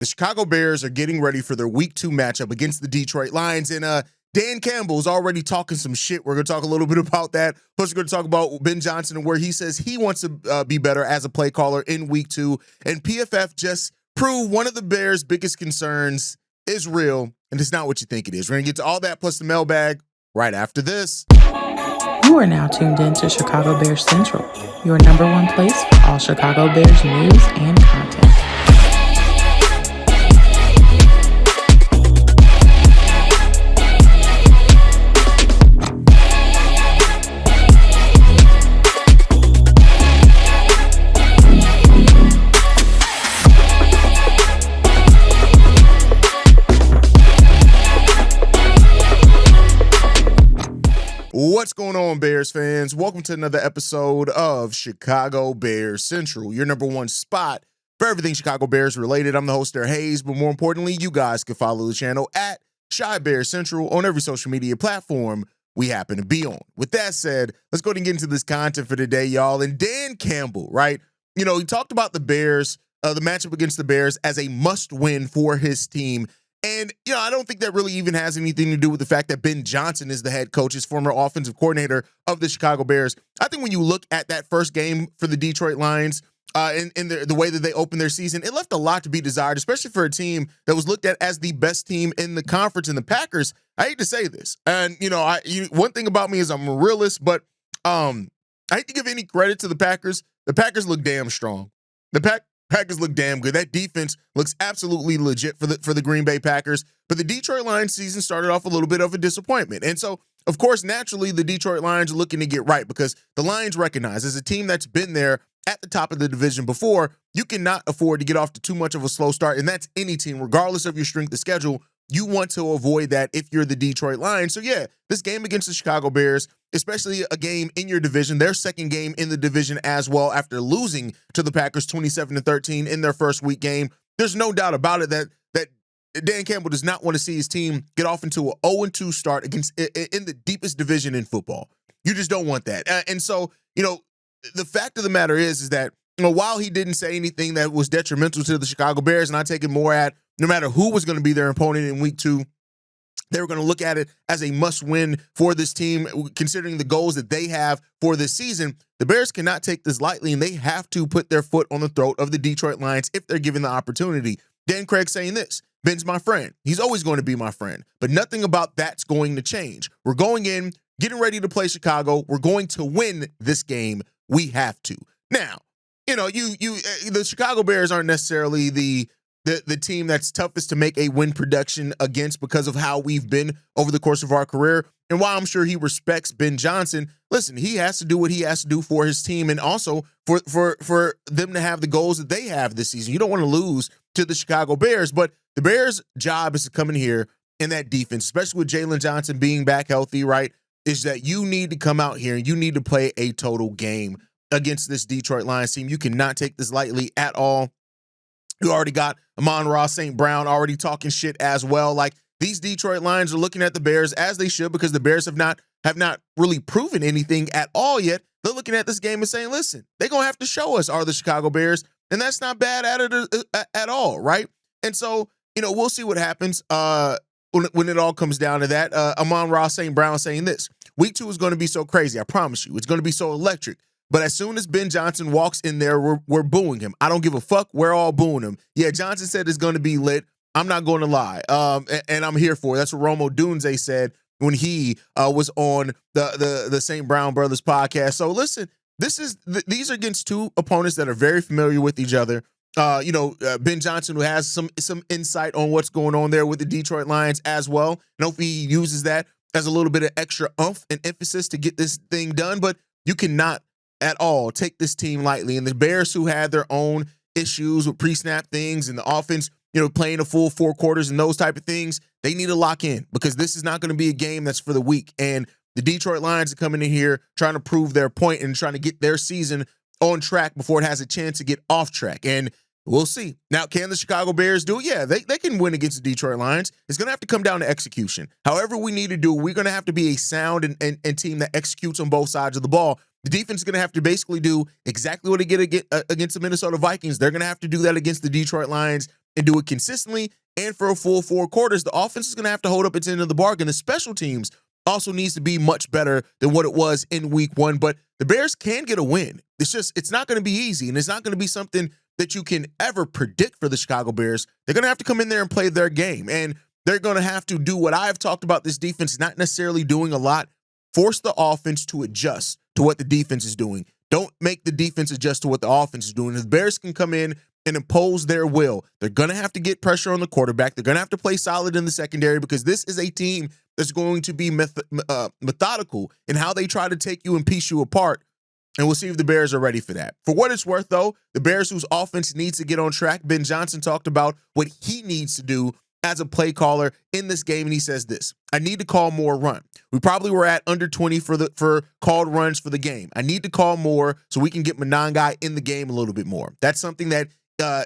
The Chicago Bears are getting ready for their Week 2 matchup against the Detroit Lions, and Dan Campbell is already talking some shit. We're going to talk a little bit about that. Plus, we're going to talk about Ben Johnson and where he says he wants to be better as a play caller in Week 2. And PFF just proved one of the Bears' biggest concerns is real, and it's not what you think it is. We're going to get to all that plus the mailbag right after this. You are now tuned in to Chicago Bears Central, your number one place for all Chicago Bears news and content. What's going on, Bears fans? Welcome to another episode of Chicago Bears Central, your number one spot for everything Chicago Bears related. I'm the host there, Hayes, but more importantly, you guys can follow the channel at Chi Bears Central on every social media platform we happen to be on. With that said, let's go ahead and get into this content for today, y'all. And Dan Campbell, right? You know, he talked about the Bears, the matchup against the Bears as a must-win for his team. And, you know, I don't think that really even has anything to do with the fact that Ben Johnson is the head coach, his former offensive coordinator of the Chicago Bears. I think when you look at that first game for the Detroit Lions and the way that they opened their season, it left a lot to be desired, especially for a team that was looked at as the best team in the conference. And the Packers, I hate to say this, and, you know, one thing about me is I'm a realist, but I hate to give any credit to the Packers. The Packers look damn strong. The Packers look damn good. That defense looks absolutely legit for the Green Bay Packers. But the Detroit Lions season started off a little bit of a disappointment. And so, of course, naturally, the Detroit Lions are looking to get right because the Lions recognize as a team that's been there at the top of the division before, you cannot afford to get off to too much of a slow start. And that's any team, regardless of your strength of schedule. You want to avoid that if you're the Detroit Lions. So, yeah, this game against the Chicago Bears, especially a game in your division, their second game in the division as well after losing to the Packers 27-13 in their first week game. There's no doubt about it that Dan Campbell does not want to see his team get off into an 0-2 start against in the deepest division in football. You just don't want that. And so, you know, the fact of the matter is that, you know, while he didn't say anything that was detrimental to the Chicago Bears, and I take it more at no matter who was going to be their opponent in week 2, they were going to look at it as a must-win for this team, considering the goals that they have for this season. The Bears cannot take this lightly, and they have to put their foot on the throat of the Detroit Lions if they're given the opportunity. Dan Craig saying this: Ben's my friend. He's always going to be my friend, but nothing about that's going to change. We're going in, getting ready to play Chicago. We're going to win this game. We have to. Now, you know, the Chicago Bears aren't necessarily the team that's toughest to make a win production against because of how we've been over the course of our career. And while I'm sure he respects Ben Johnson, listen, he has to do what he has to do for his team and also for them to have the goals that they have this season. You don't want to lose to the Chicago Bears, but the Bears' job is to come in here in that defense, especially with Jaylon Johnson being back healthy, right, is that you need to come out here and you need to play a total game against this Detroit Lions team. You cannot take this lightly at all. You already got Amon-Ra St. Brown already talking shit as well. Like, these Detroit Lions are looking at the Bears as they should because the Bears have not really proven anything at all yet. They're looking at this game and saying, listen, they're going to have to show us are the Chicago Bears, and that's not bad at all, right? And so, you know, we'll see what happens when it all comes down to that. Amon-Ra St. Brown saying this: week 2 is going to be so crazy. I promise you. It's going to be so electric. But as soon as Ben Johnson walks in there, we're booing him. I don't give a fuck. We're all booing him. Yeah, Johnson said it's going to be lit. I'm not going to lie. And I'm here for it. That's what Romo Dunze said when he was on the St. Brown Brothers podcast. So listen, these are against two opponents that are very familiar with each other. Ben Johnson, who has some insight on what's going on there with the Detroit Lions as well. And hopefully he uses that as a little bit of extra oomph and emphasis to get this thing done. But you cannot at all take this team lightly. And the Bears, who had their own issues with pre-snap things and the offense, you know, playing a full 4 quarters and those type of things, they need to lock in because this is not going to be a game that's for the weak. And the Detroit Lions are coming in here trying to prove their point and trying to get their season on track before it has a chance to get off track. And we'll see. Now, can the Chicago Bears do it? Yeah, they can win against the Detroit Lions. It's going to have to come down to execution. However we need to do, we're going to have to be a sound and team that executes on both sides of the ball. The defense is going to have to basically do exactly what they get against the Minnesota Vikings. They're going to have to do that against the Detroit Lions. and do it consistently and for a full 4 quarters, the offense is going to have to hold up its end of the bargain. The special teams also needs to be much better than what it was in week 1, but the Bears can get a win. It's not going to be easy, and it's not going to be something that you can ever predict for the Chicago Bears. They're going to have to come in there and play their game, and they're going to have to do what I've talked about this defense not necessarily doing a lot. Force the offense to adjust to what the defense is doing. Don't make the defense adjust to what the offense is doing. If the Bears can come in and impose their will, they're going to have to get pressure on the quarterback. They're going to have to play solid in the secondary because this is a team that's going to be methodical in how they try to take you and piece you apart. And we'll see if the Bears are ready for that. For what it's worth, though, the Bears whose offense needs to get on track, Ben Johnson talked about what he needs to do as a play caller in this game, and he says this: I need to call more run. We probably were at under 20 for called runs for the game. I need to call more so we can get Monangai in the game a little bit more. That's something that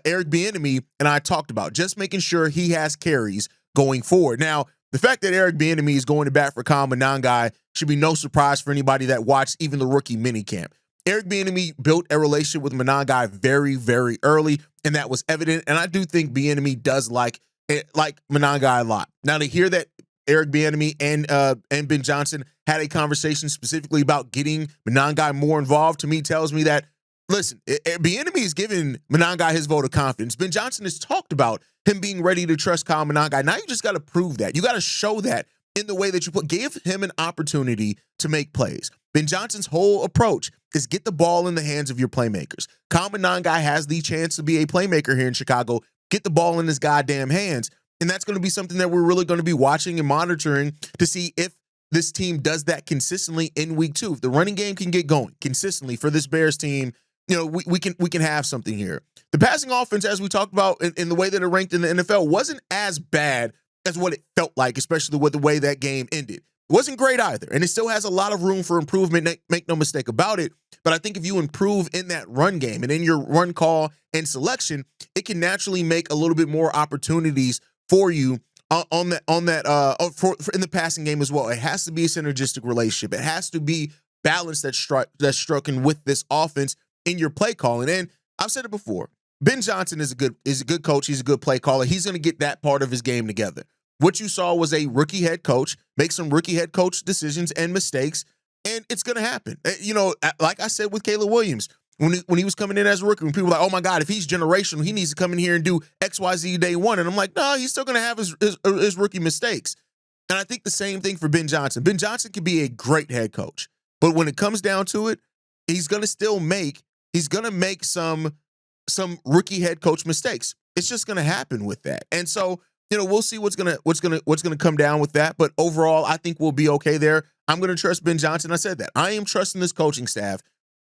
Eric Bieniemy and I talked about, just making sure he has carries going forward. Now, the fact that Eric Bieniemy is going to bat for Kyle Monangai should be no surprise for anybody that watched even the rookie minicamp. Eric Bieniemy built a relationship with Monangai very, very early, and that was evident. And I do think Bieniemy does like Monangai a lot. Now, to hear that Eric Bieniemy and Ben Johnson had a conversation specifically about getting Monangai more involved, to me tells me that, listen, Bieniemy is giving Monangai his vote of confidence. Ben Johnson has talked about him being ready to trust Kyle Monangai. Now you just got to prove that. You got to show that in the way that you give him an opportunity to make plays. Ben Johnson's whole approach is get the ball in the hands of your playmakers. Kyle Monangai has the chance to be a playmaker here in Chicago. Get the ball in his goddamn hands. And that's going to be something that we're really going to be watching and monitoring to see if this team does that consistently in week 2. If the running game can get going consistently for this Bears team, we can have something here. The passing offense, as we talked about in the way that it ranked in the NFL, wasn't as bad as what it felt like, especially with the way that game ended. It wasn't great either, and it still has a lot of room for improvement, make no mistake about it. But I think if you improve in that run game and in your run call and selection, it can naturally make a little bit more opportunities for you in the passing game as well. It has to be a synergistic relationship. It has to be balance that's struck with this offense in your play calling. And I've said it before, Ben Johnson is a good coach. He's a good play caller. He's going to get that part of his game together. What you saw was a rookie head coach make some rookie head coach decisions and mistakes, and it's going to happen. Like I said with Caleb Williams, when he was coming in as a rookie, when people were like, oh my God, if he's generational, he needs to come in here and do XYZ day one. And I'm like, no, he's still going to have his rookie mistakes. And I think the same thing for Ben Johnson. Ben Johnson can be a great head coach, but when it comes down to it, he's going to make some rookie head coach mistakes. It's just going to happen with that. And so, we'll see what's going to come down with that, but overall I think we'll be okay there. I'm going to trust Ben Johnson. I said that. I am trusting this coaching staff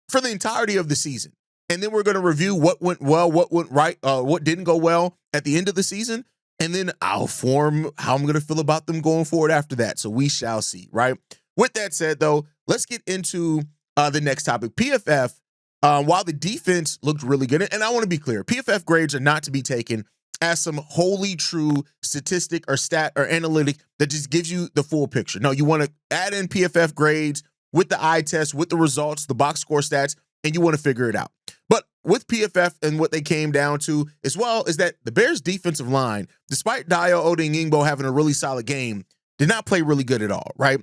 for the entirety of the season. And then we're going to review what went well, what went right, what didn't go well at the end of the season, and then I'll form how I'm going to feel about them going forward after that. So we shall see, right? With that said, though, let's get into the next topic. PFF, while the defense looked really good, and I want to be clear, PFF grades are not to be taken as some wholly true statistic or stat or analytic that just gives you the full picture. No, you want to add in PFF grades with the eye test, with the results, the box score stats, and you want to figure it out. But with PFF and what they came down to as well is that the Bears defensive line, despite Dayo Odeyingbo having a really solid game, did not play really good at all, right?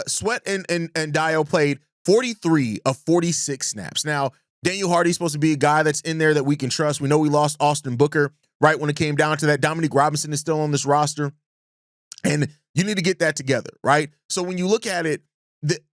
Sweat and Dayo played 43 of 46 snaps. Now, Daniel Hardy's supposed to be a guy that's in there that we can trust. We know we lost Austin Booker, right, when it came down to that. Dominique Robinson is still on this roster, and you need to get that together, right? So when you look at it,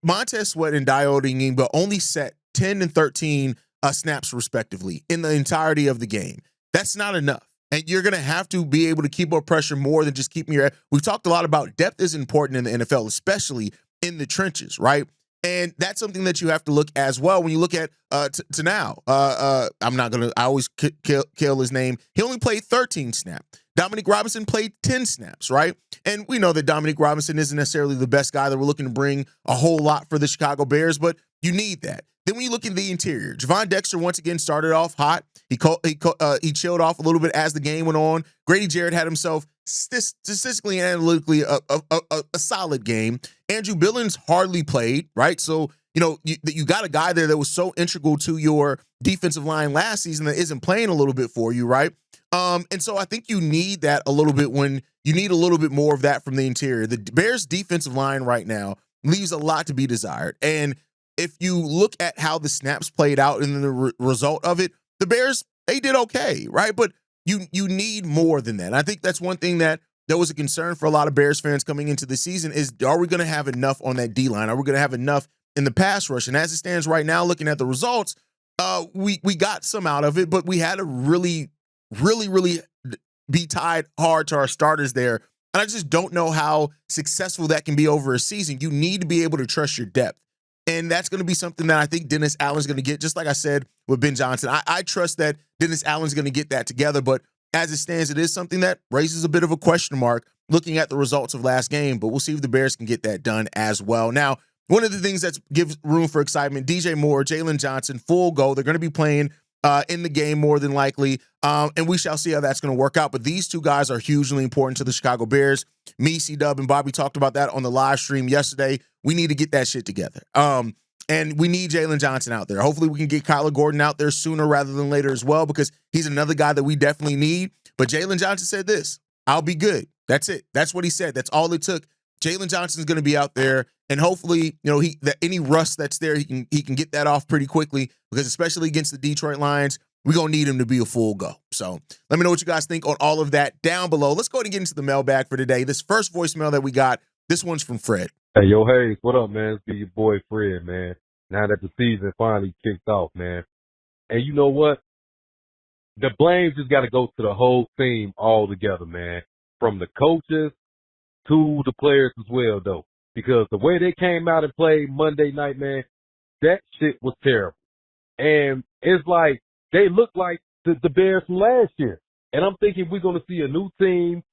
Montez Sweat and Dayo Odeyingbo only set 10 and 13 snaps respectively in the entirety of the game. That's not enough. And you're going to have to be able to keep up pressure more than just keeping your. We've talked a lot about depth is important in the NFL, especially in the trenches, right? And that's something that you have to look as well when you look at Tanao. I always kill his name. He only played 13 snaps. Dominique Robinson played 10 snaps, right? And we know that Dominique Robinson isn't necessarily the best guy that we're looking to bring a whole lot for the Chicago Bears, but you need that. Then when you look at the interior, Javon Dexter once again started off hot. He chilled off a little bit as the game went on. Grady Jarrett had himself statistically and analytically a solid game. Andrew Billings hardly played, right? So, you got a guy there that was so integral to your defensive line last season that isn't playing a little bit for you, right? And so I think you need that a little bit when you need a little bit more of that from the interior. The Bears defensive line right now leaves a lot to be desired. And if you look at how the snaps played out and the result of it, the Bears, they did okay, right? But you need more than that. And I think that's one thing that was a concern for a lot of Bears fans coming into the season is, are we going to have enough on that D-line? Are we going to have enough in the pass rush? And as it stands right now, looking at the results, we got some out of it, but we had to really be tied hard to our starters there. And I just don't know how successful that can be over a season. You need to be able to trust your depth. And that's going to be something that I think Dennis Allen's going to get, just like I said with Ben Johnson. I trust that Dennis Allen's going to get that together, but as it stands, it is something that raises a bit of a question mark looking at the results of last game, but we'll see if the Bears can get that done as well. Now, one of the things that gives room for excitement, DJ Moore, Jaylon Johnson, full go. They're going to be playing in the game more than likely, and we shall see how that's going to work out. But these two guys are hugely important to the Chicago Bears. Me, C-Dub, and Bobby talked about that on the live stream yesterday. We need to get that shit together. And we need Jaylon Johnson out there. Hopefully we can get Kyler Gordon out there sooner rather than later as well, because he's another guy that we definitely need. But Jaylon Johnson said this: I'll be good. That's it. That's what he said. That's all it took. Jaylon Johnson's going to be out there, and hopefully, any rust that's there, he can get that off pretty quickly, because especially against the Detroit Lions, we're going to need him to be a full go. So let me know what you guys think on all of that down below. Let's go ahead and get into the mailbag for today. This first voicemail that we got, this one's from Fred. Hey, yo, Hayes, what up, man? It's your boy Fred, man. Now that the season finally kicked off, man. And you know what? The blame just got to go to the whole team all together, man. From the coaches to the players as well, though. Because the way they came out and played Monday night, man, that shit was terrible. And it's like, they look like the Bears from last year. And I'm thinking we're going to see a new team.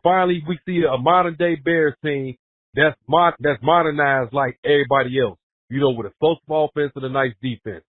Finally, we see a modern-day Bears team that's modernized like everybody else, with a explosive offense and a nice defense.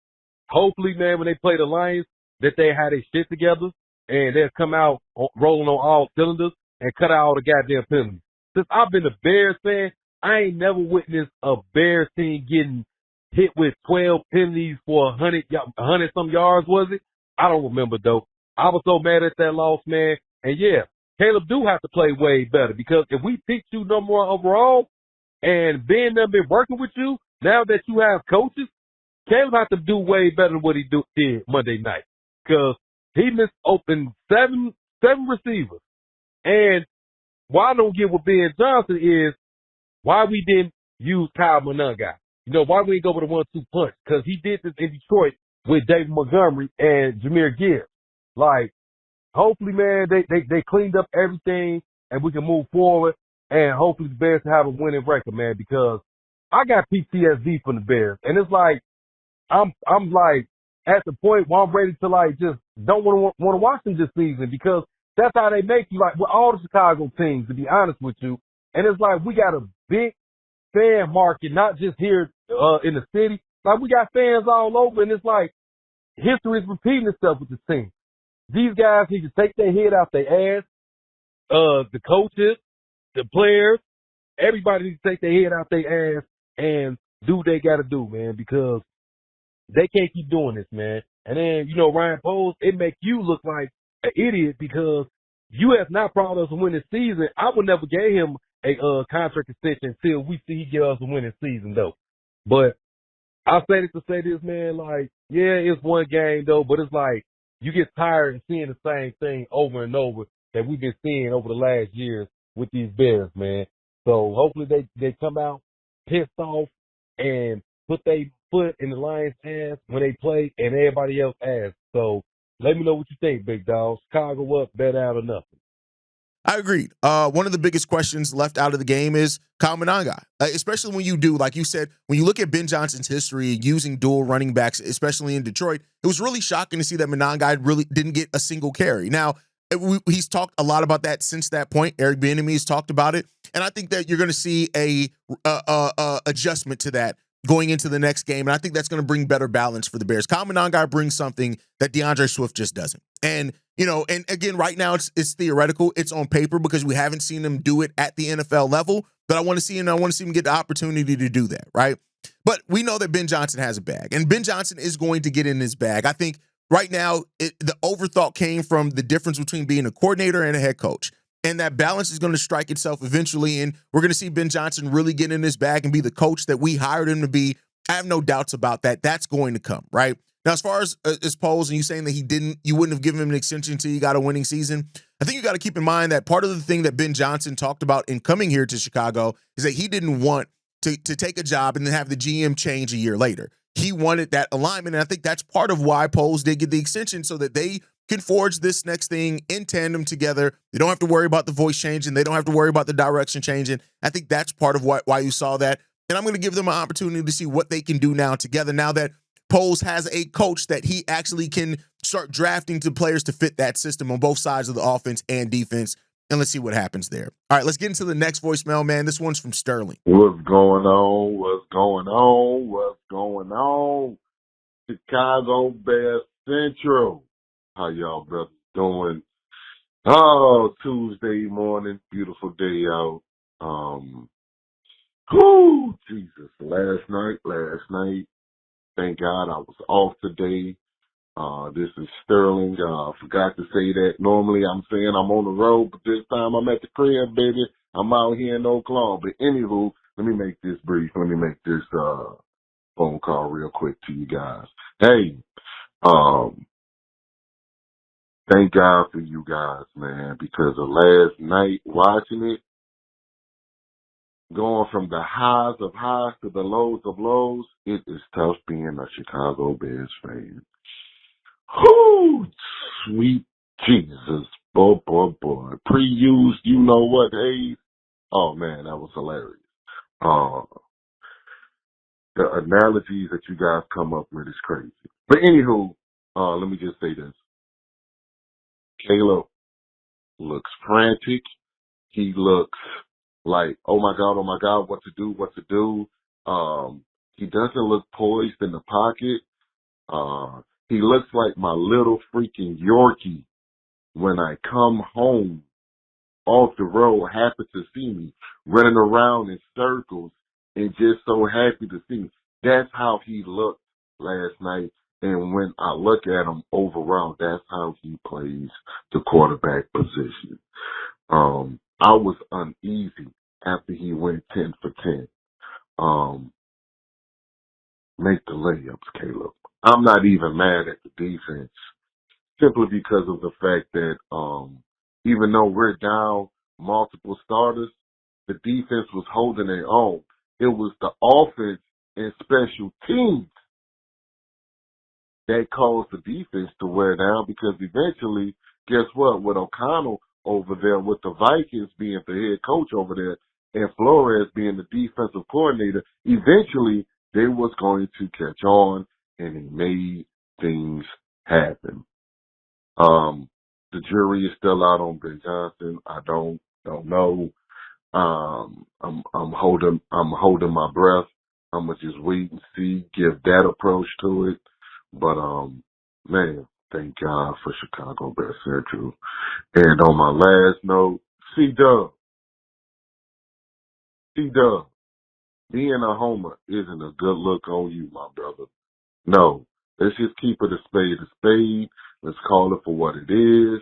Hopefully, man, when they play the Lions, that they had their shit together and they'll come out rolling on all cylinders and cut out all the goddamn penalties. Since I've been a Bears fan, I ain't never witnessed a Bears team getting hit with 12 penalties for 100 some yards, was it? I don't remember, though. I was so mad at that loss, man. And, yeah, Caleb do have to play way better, because if we picked you number one overall and Ben done been working with you, now that you have coaches, Caleb has to do way better than what he did Monday night, because he missed open seven receivers. And why I don't get with Ben Johnson is why we didn't use Kyle Monangai. Why we didn't go with a 1-2 punch? Because he did this in Detroit with David Montgomery and Jahmyr Gibbs. Like, hopefully, man, they cleaned up everything and we can move forward, and hopefully the Bears can have a winning record, man, because I got PTSD from the Bears. And it's like, I'm like at the point where I'm ready to like just don't want to watch them this season, because that's how they make you, like with all the Chicago teams, to be honest with you. And it's like we got a big fan market, not just here in the city. Like we got fans all over, and it's like history is repeating itself with this team. These guys need to take their head out their ass. The coaches, the players, everybody needs to take their head out their ass and do what they got to do, man, because they can't keep doing this, man. And then, Ryan Poles, it make you look like an idiot, because you have not promised us a winning season. I would never give him a contract extension until we see he give us a winning season, though. But I say this to say this, man, like, yeah, it's one game, though, but it's like you get tired of seeing the same thing over and over that we've been seeing over the last years with these Bears, man. So hopefully they come out pissed off and put their foot in the Lions' ass when they play and everybody else ass. So let me know what you think, big dog. Chicago up, bet out or nothing. I agreed. One of the biggest questions left out of the game is Kyle Monangai, especially when you do, like you said, when you look at Ben Johnson's history using dual running backs, especially in Detroit, it was really shocking to see that Monangai really didn't get a single carry. Now, he's talked a lot about that since that point. Eric Bieniemy has talked about it, and I think that you're going to see a adjustment to that going into the next game, and I think that's going to bring better balance for the Bears. Kyle Monangai brings something that DeAndre Swift just doesn't. And, and again, right now it's theoretical. It's on paper because we haven't seen him do it at the NFL level, but I want to see him get the opportunity to do that, right? But we know that Ben Johnson has a bag, and Ben Johnson is going to get in his bag. I think right now, the overthought came from the difference between being a coordinator and a head coach. And that balance is going to strike itself eventually. And we're going to see Ben Johnson really get in his bag and be the coach that we hired him to be. I have no doubts about that. That's going to come, right? Now, as far as polls and you saying that you wouldn't have given him an extension until he got a winning season, I think you got to keep in mind that part of the thing that Ben Johnson talked about in coming here to Chicago is that he didn't want to take a job and then have the GM change a year later. He wanted that alignment, and I think that's part of why Poles did get the extension so that they can forge this next thing in tandem together. They don't have to worry about the voice changing. They don't have to worry about the direction changing. I think that's part of why you saw that. And I'm going to give them an opportunity to see what they can do now together now that Poles has a coach that he actually can start drafting to players to fit that system on both sides of the offense and defense. And let's see what happens there. All right, let's get into the next voicemail, man. This one's from Sterling. What's going on? What's going on? What's going on? Chicago Bears Central. How y'all brothers doing? Oh, Tuesday morning. Beautiful day out. Jesus. Last night. Thank God I was off today. This is Sterling. Forgot to say that. Normally I'm saying I'm on the road, but this time I'm at the crib, baby. I'm out here in Oklahoma. But anywho, let me make this brief. Let me make this phone call real quick to you guys. Hey, thank God for you guys, man, because of last night watching it, going from the highs of highs to the lows of lows, it is tough being a Chicago Bears fan. Whoo, sweet Jesus, boy. Pre-used, you know what, Hayes? Oh man, that was hilarious. The analogies that you guys come up with is crazy. But anywho, let me just say this. Caleb looks frantic. He looks like, oh my God, what to do. He doesn't look poised in the pocket. He looks like my little freaking Yorkie when I come home off the road, happy to see me, running around in circles and just so happy to see me. That's how he looked last night. And when I look at him overall, that's how he plays the quarterback position. I was uneasy after he went 10 for 10. Make the layups, Caleb. I'm not even mad at the defense, simply because of the fact that even though we're down multiple starters, the defense was holding their own. It was the offense and special teams that caused the defense to wear down, because eventually, guess what? With O'Connell over there, with the Vikings being the head coach over there, and Flores being the defensive coordinator, eventually they was going to catch on, and he made things happen. The jury is still out on Ben Johnson. I don't know. I'm holding my breath. I'm gonna just wait and see, give that approach to it. But man, thank God for Chicago Bears Central. And on my last note, C-Dub, being a homer isn't a good look on you, my brother. No, let's just keep it a spade. Let's call it for what it is.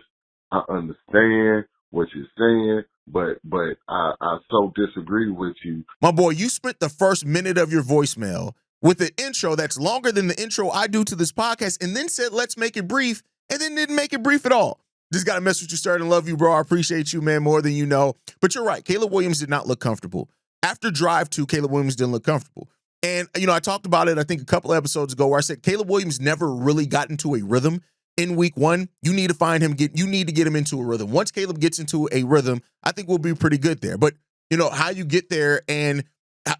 I understand what you're saying, but I so disagree with you. My boy, you spent the first minute of your voicemail with an intro that's longer than the intro I do to this podcast, and then said, let's make it brief, and then didn't make it brief at all. Just got a message you started. Love you, bro. I appreciate you, man, more than you know. But you're right. Caleb Williams did not look comfortable. After drive 2, Caleb Williams didn't look comfortable. And, I talked about it, I think, a couple of episodes ago where I said Caleb Williams never really got into a rhythm in week 1. You need to find him, you need to get him into a rhythm. Once Caleb gets into a rhythm, I think we'll be pretty good there. But, how you get there and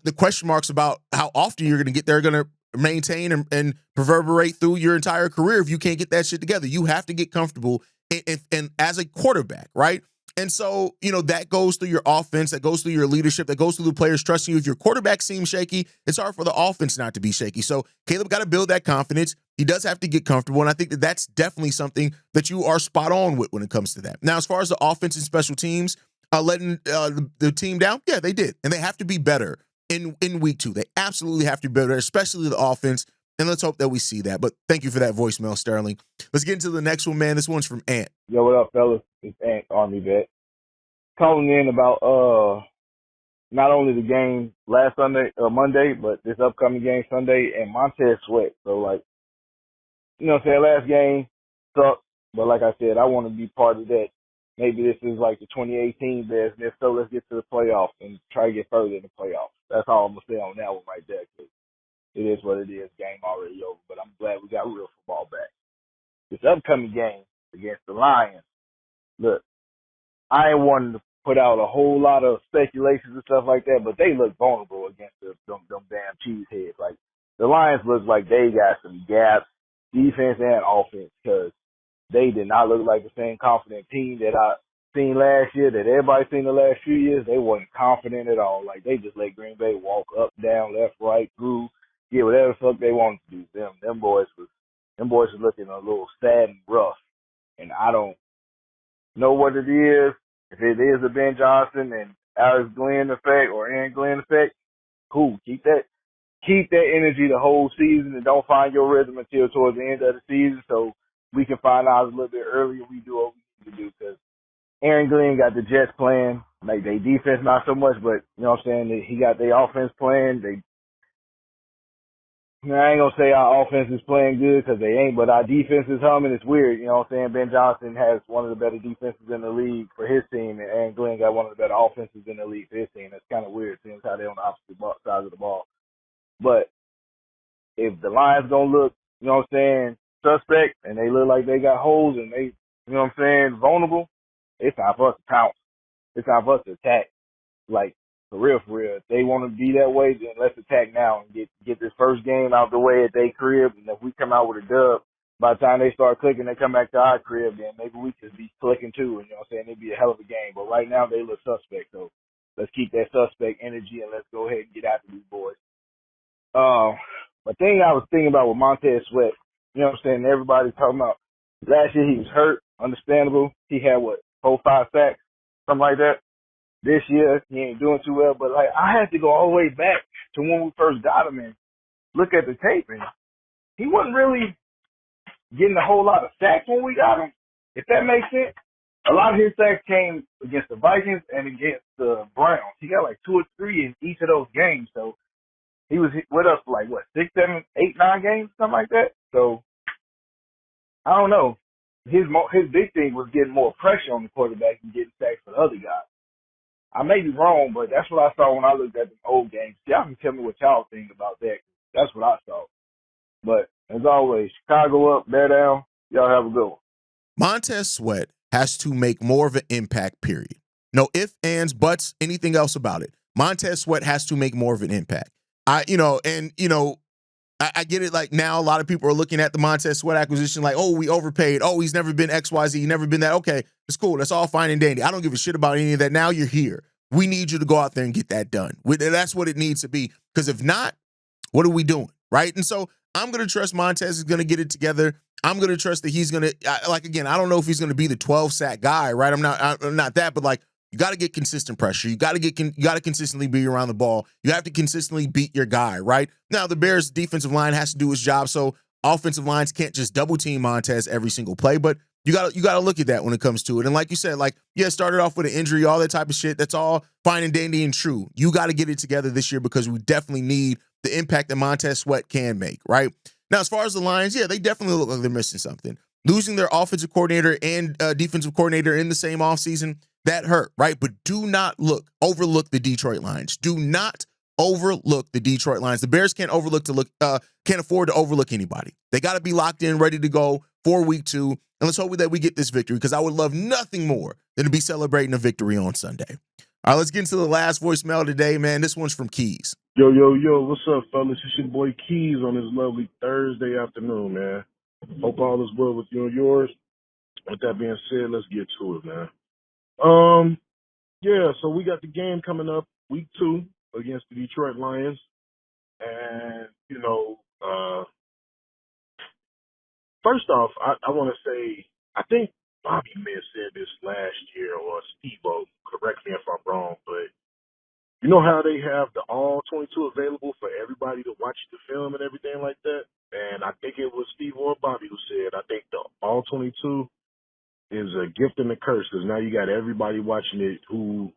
the question marks about how often you're going to get there are going to maintain and reverberate through your entire career if you can't get that shit together. You have to get comfortable and as a quarterback, right? And so, that goes through your offense, that goes through your leadership, that goes through the players trusting you. If your quarterback seems shaky, it's hard for the offense not to be shaky. So Caleb got to build that confidence. He does have to get comfortable, and I think that that's definitely something that you are spot on with when it comes to that. Now, as far as the offense and special teams letting the team down, yeah, they did. And they have to be better in week 2. They absolutely have to be better, especially the offense. And let's hope that we see that. But thank you for that voicemail, Sterling. Let's get into the next one, man. This one's from Ant. Yo, what up, fellas? It's Ant, Army vet. Calling in about not only the game last Monday, but this upcoming game Sunday and Montez Sweat. So like, you know what I'm saying, last game sucked, but like I said, I want to be part of that. Maybe this is like the 2018 Bears, and if so, let's get to the playoffs and try to get further in the playoffs. That's all I'm going to say on that one right there, 'cause it is what it is. Game already over, but I'm glad we got real football back. This upcoming game against the Lions, look, I ain't wanting to put out a whole lot of speculations and stuff like that, but they look vulnerable against them damn cheeseheads. Like, the Lions look like they got some gaps, defense and offense, because they did not look like the same confident team that I seen last year, that everybody seen the last few years. They wasn't confident at all. Like, they just let Green Bay walk up, down, left, right, through, get whatever the fuck they wanted to do. Them boys was looking a little sad and rough, and I don't know what it is. If it is a Ben Johnson and Alex Glenn effect or Aaron Glenn effect, cool. Keep that energy the whole season, and don't find your rhythm until towards the end of the season, so we can find out a little bit earlier. We do what we need to do, because Aaron Glenn got the Jets playing. Like, they defense not so much, but you know what I'm saying, he got their offense playing. I ain't gonna say our offense is playing good, because they ain't, but our defense is humming. It's weird, you know what I'm saying? Ben Johnson has one of the better defenses in the league for his team, and Aaron Glenn got one of the better offenses in the league for his team. That's kind of weird, seeing how they're on the opposite sides of the ball. But if the Lions gonna look, you know what I'm saying, suspect, and they look like they got holes, and they, you know what I'm saying, vulnerable, it's time for us to pounce. It's time for us to attack. Like, for real. If they want to be that way, then let's attack now and get this first game out the way at their crib. And if we come out with a dub, by the time they start clicking, they come back to our crib, then maybe we could be clicking too. And, you know what I'm saying, it'd be a hell of a game. But right now, they look suspect. So let's keep that suspect energy, and let's go ahead and get after these boys. The thing I was thinking about with Montez Sweat, you know what I'm saying, everybody's talking about last year he was hurt, understandable. He had, 4-5 sacks, something like that. This year, he ain't doing too well, but like, I had to go all the way back to when we first got him and look at the tape, and he wasn't really getting a whole lot of sacks when we got him, if that makes sense. A lot of his sacks came against the Vikings and against the Browns. He got like 2 or 3 in each of those games, so he was with us for like, 6, 7, 8, 9 games, something like that. So, I don't know. His big thing was getting more pressure on the quarterback and getting sacks for the other guys. I may be wrong, but that's what I saw when I looked at the old games. Y'all can tell me what y'all think about that. That's what I saw. But, as always, Chicago up, bear down. Y'all have a good one. Montez Sweat has to make more of an impact, period. No ifs, ands, buts, anything else about it. Montez Sweat has to make more of an impact. I get it. Like, now a lot of people are looking at the Montez Sweat acquisition like, oh, we overpaid. Oh, he's never been XYZ. He's never been that. Okay, it's cool. That's all fine and dandy. I don't give a shit about any of that. Now you're here. We need you to go out there and get that done. That's what it needs to be. Because if not, what are we doing? Right? And so I'm going to trust Montez is going to get it together. I'm going to trust that he's going to, again, I don't know if he's going to be the 12-sack guy, right? I'm not that, but like, you got to get consistent pressure. You got to consistently be around the ball. You have to consistently beat your guy, right? Now, the Bears' defensive line has to do its job, so offensive lines can't just double team Montez every single play, but you got to look at that when it comes to it. And like you said, started off with an injury, all that type of shit. That's all fine and dandy and true. You got to get it together this year, because we definitely need the impact that Montez Sweat can make, right? Now, as far as the Lions, yeah, they definitely look like they're missing something. Losing their offensive coordinator and defensive coordinator in the same offseason, that hurt, right? But do not overlook the Detroit Lions. Do not overlook the Detroit Lions. The Bears can't afford to overlook anybody. They got to be locked in, ready to go for week 2. And let's hope that we get this victory, because I would love nothing more than to be celebrating a victory on Sunday. All right, let's get into the last voicemail today, man. This one's from Keys. Yo, what's up, fellas? It's your boy Keys on this lovely Thursday afternoon, man. Hope all is well with you and yours. With that being said, let's get to it, man. So we got the game coming up, week 2, against the Detroit Lions. And, first off, I want to say, I think Bobby may have said this last year, or Steve-O, correct me if I'm wrong, but you know how they have the all 22 available for everybody to watch the film and everything like that? And I think it was Steve or Bobby who said, I think the All-22 is a gift and a curse because now you got everybody watching it who,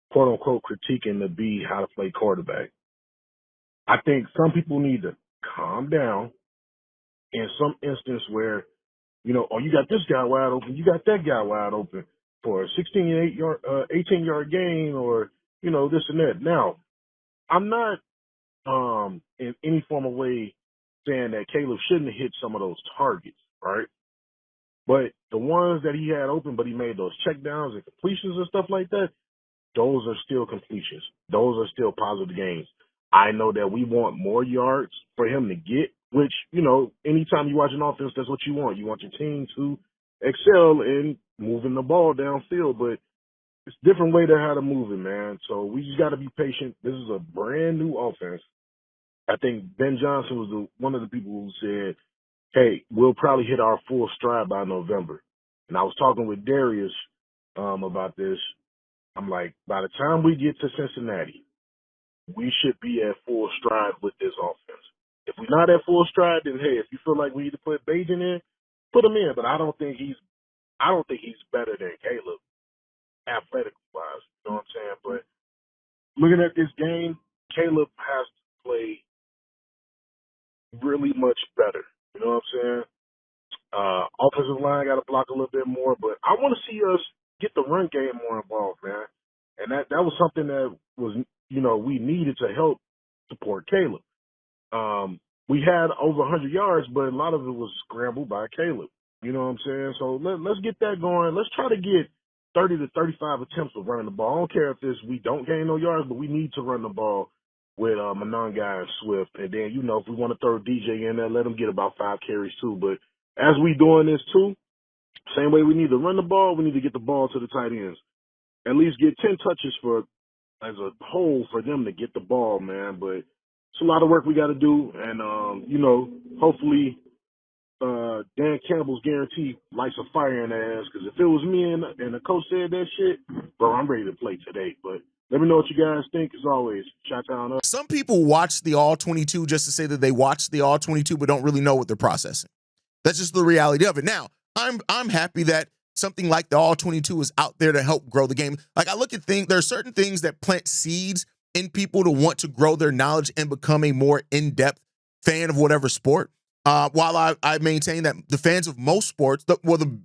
quote-unquote, critiquing the B how to play quarterback. I think some people need to calm down in some instance where, you know, oh, you got this guy wide open, you got that guy wide open for a 18-yard gain or, you know, this and that. Now, I'm not in any form of way saying that Caleb shouldn't have hit some of those targets, right? But the ones that he had open, but he made those checkdowns and completions and stuff like that, those are still completions. Those are still positive gains. I know that we want more yards for him to get, which, you know, anytime you watch an offense, that's what you want. You want your team to excel in moving the ball downfield, but it's a different way to how to move it, man. So we just got to be patient. This is a brand new offense. I think Ben Johnson was one of the people who said, hey, we'll probably hit our full stride by November. And I was talking with Darius about this. I'm like, by the time we get to Cincinnati, we should be at full stride with this offense. If we're not at full stride, then hey, if you feel like we need to put Bajan in, put him in. But I don't think he's better than Caleb, athletic wise. You know what I'm saying? But looking at this game, Caleb has to play really much better. You know what I'm saying? Offensive line got to block a little bit more, but I want to see us get the run game more involved, man. And that was something that was, you know, we needed to help support Caleb. We had over 100 yards, but a lot of it was scrambled by Caleb. You know what I'm saying? So let's get that going. Let's try to get 30 to 35 attempts of running the ball. I don't care if we don't gain no yards, but we need to run the ball with Mononga and Swift. And then, you know, if we want to throw DJ in there, let him get about 5 carries too. But as we doing this too, same way we need to run the ball, we need to get the ball to the tight ends. At least get 10 touches as a whole for them to get the ball, man. But it's a lot of work we got to do. And, you know, hopefully Dan Campbell's guarantee lights a fire in their ass. Because if it was me and the coach said that shit, bro, I'm ready to play today. But let me know what you guys think. As always, shout down up. Some people watch the All-22 just to say that they watched the All-22 but don't really know what they're processing. That's just the reality of it. Now, I'm happy that something like the All-22 is out there to help grow the game. Like, I look at things, there are certain things that plant seeds in people to want to grow their knowledge and become a more in-depth fan of whatever sport. While I maintain that the fans of most sports, the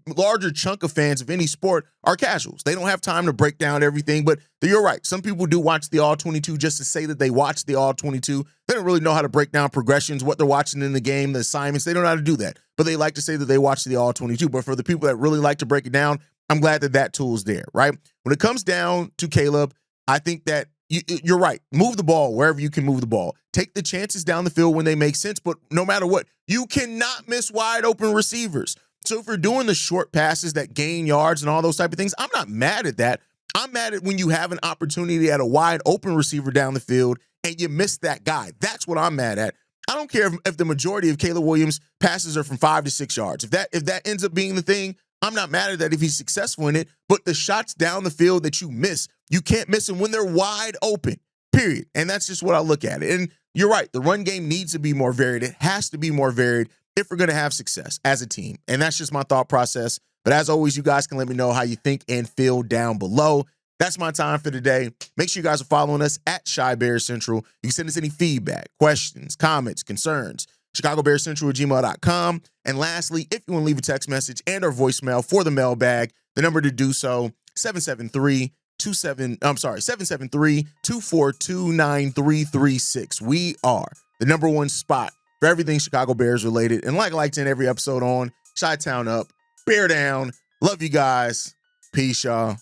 larger chunk of fans of any sport are casuals. They don't have time to break down everything, but you're right. Some people do watch the All-22 just to say that they watch the All-22. They don't really know how to break down progressions, what they're watching in the game, the assignments. They don't know how to do that, but they like to say that they watch the All-22. But for the people that really like to break it down, I'm glad that that tool is there, right? When it comes down to Caleb, I think that you're right. Move the ball wherever you can move the ball. Take the chances down the field when they make sense, but no matter what, you cannot miss wide open receivers. So if you're doing the short passes that gain yards and all those type of things, I'm not mad at that. I'm mad at when you have an opportunity at a wide open receiver down the field and you miss that guy. That's what I'm mad at. I don't care if the majority of Caleb Williams passes are from 5 to 6 yards. If that ends up being the thing, I'm not mad at that if he's successful in it, but the shots down the field that you miss, you can't miss them when they're wide open, period. And that's just what I look at it. And you're right. The run game needs to be more varied. It has to be more varied if we're going to have success as a team. And that's just my thought process. But as always, you guys can let me know how you think and feel down below. That's my time for today. Make sure you guys are following us at Shy Bears Central. You can send us any feedback, questions, comments, concerns. ChicagoBearsCentral@gmail.com. And lastly, if you want to leave a text message and or voicemail for the mailbag, the number to do so, 773-242-9336. We are the #1 spot for everything Chicago Bears related. And like I like to end every episode on, Chi-Town up, Bear down. Love you guys. Peace, y'all.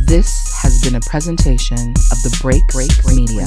This has been a presentation of the Break Media.